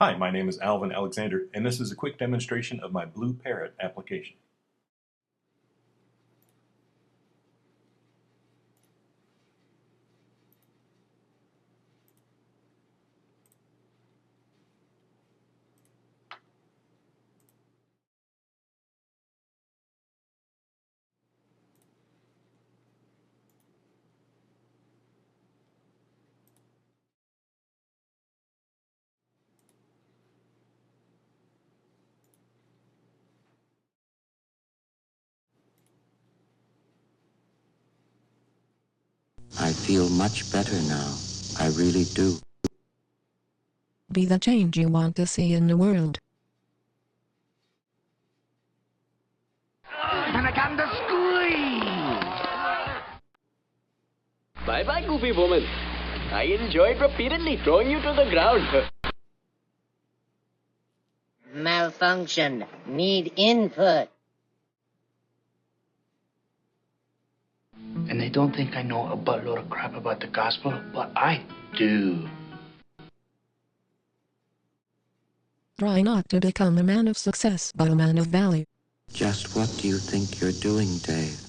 Hi, my name is Alvin Alexander, and this is a quick demonstration of my Blue Parrot application. I feel much better now. I really do. Be the change you want to see in the world. And I got the squeeze! Bye-bye, Goofy Woman. I enjoyed repeatedly throwing you to the ground. Malfunction. Need input. And they don't think I know a buttload of crap about the gospel, but I do. Try not to become a man of success, but a man of value. Just what do you think you're doing, Dave?